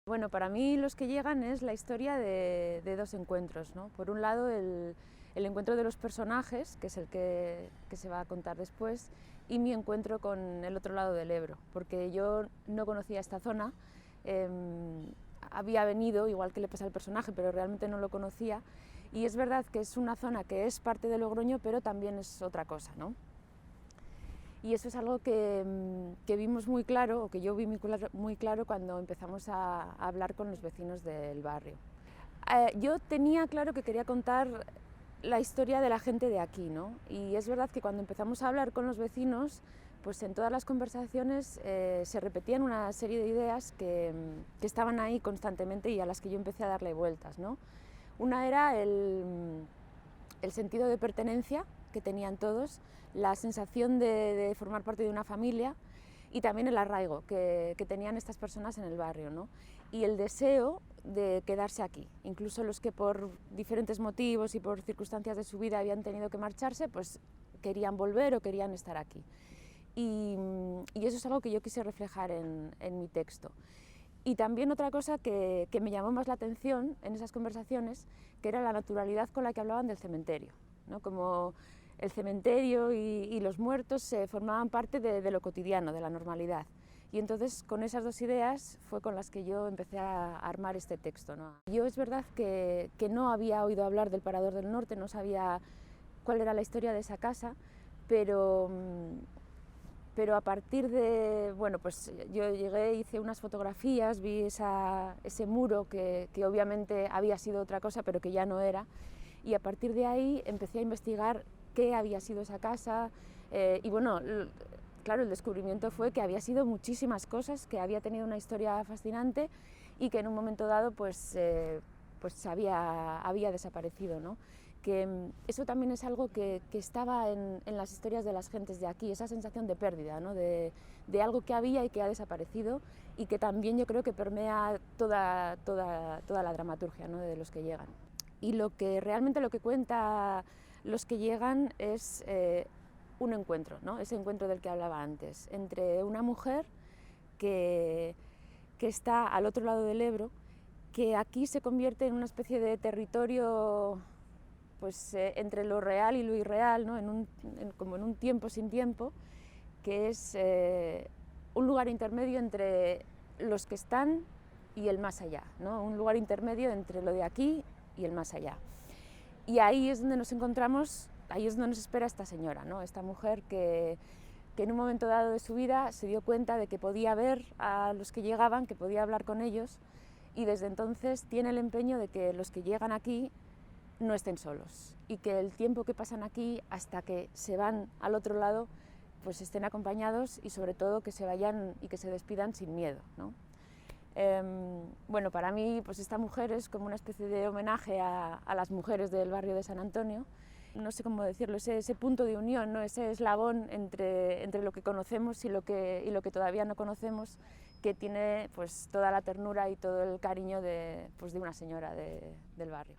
Bueno, para mí Los que llegan es la historia de dos encuentros, ¿no? Por un lado el encuentro de los personajes, que es el que se va a contar después, y mi encuentro con el otro lado del Ebro, porque yo no conocía esta zona, había venido, igual que le pasa al personaje, pero realmente no lo conocía, y es verdad que es una zona que es parte de Logroño, pero también es otra cosa, ¿no? Y eso es algo que vimos muy claro, o que yo vi muy claro cuando empezamos a hablar con los vecinos del barrio. Yo tenía claro que quería contar la historia de la gente de aquí, ¿no? Y es verdad que cuando empezamos a hablar con los vecinos, pues en todas las conversaciones se repetían una serie de ideas que estaban ahí constantemente y a las que yo empecé a darle vueltas, ¿no? Una era el sentido de pertenencia que tenían todos, la sensación de formar parte de una familia y también el arraigo que tenían estas personas en el barrio, ¿no? Y el deseo de quedarse aquí. Incluso los que por diferentes motivos y por circunstancias de su vida habían tenido que marcharse, pues querían volver o querían estar aquí. Y eso es algo que yo quise reflejar en mi texto. Y también otra cosa que me llamó más la atención en esas conversaciones, que era la naturalidad con la que hablaban del cementerio, ¿no? Como el cementerio y los muertos formaban parte de lo cotidiano, de la normalidad. Y entonces con esas dos ideas fue con las que yo empecé a armar este texto, ¿no? Yo es verdad que no había oído hablar del Parador del Norte, no sabía cuál era la historia de esa casa, pero a partir de, bueno, pues yo llegué, hice unas fotografías, vi ese muro que obviamente había sido otra cosa, pero que ya no era, y a partir de ahí empecé a investigar qué había sido esa casa, y bueno, claro, el descubrimiento fue que había sido muchísimas cosas, que había tenido una historia fascinante y que en un momento dado pues había desaparecido, ¿no? Que eso también es algo que estaba en las historias de las gentes de aquí, esa sensación de pérdida, ¿no? de algo que había y que ha desaparecido y que también yo creo que permea toda la dramaturgia, ¿no? De Los que llegan. Y realmente lo que cuenta Los que llegan es un encuentro, ¿no? Ese encuentro del que hablaba antes, entre una mujer que está al otro lado del Ebro, que aquí se convierte en una especie de territorio pues, entre lo real y lo irreal, ¿no? Como en un tiempo sin tiempo, que es un lugar intermedio entre los que están y el más allá, ¿no? Un lugar intermedio entre lo de aquí y el más allá. Y ahí es donde nos encontramos, ahí es donde nos espera esta señora, ¿no? Esta mujer que en un momento dado de su vida se dio cuenta de que podía ver a los que llegaban, que podía hablar con ellos, y desde entonces tiene el empeño de que los que llegan aquí no estén solos y que el tiempo que pasan aquí hasta que se van al otro lado pues estén acompañados y sobre todo que se vayan y que se despidan sin miedo, ¿no? Bueno, para mí pues esta mujer es como una especie de homenaje a las mujeres del barrio de San Antonio, no sé cómo decirlo, ese punto de unión, ¿no? Ese eslabón entre lo que conocemos y lo que todavía no conocemos, que tiene pues toda la ternura y todo el cariño de una señora del barrio.